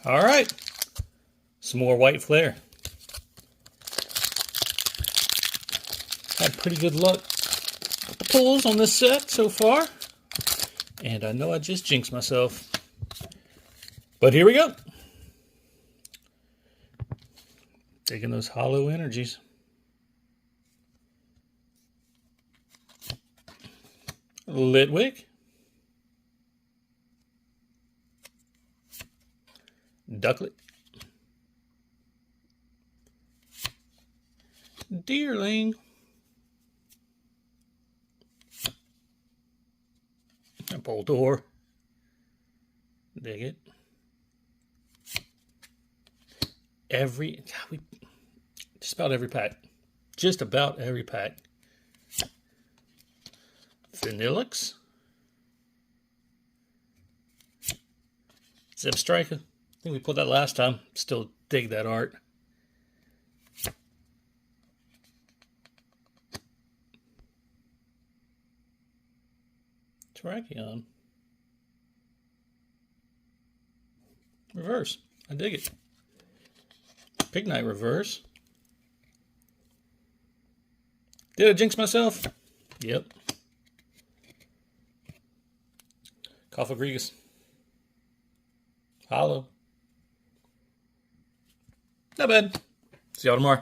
All right. Some more white flare. Had pretty good luck with the pulls on this set so far. And I know I just jinxed myself. But here we go. Taking those hollow energies. Litwick. Ducklet. Deerling. Boltor. Dig it. Just about every pack. Just about every pack. Vanillix. Zip Striker. I think we pulled that last time. Still dig that art. Terrakion. Reverse. I dig it. Pignite reverse. Did I jinx myself? Yep. Cofagrigus. Hollow. Not bad. See y'all tomorrow.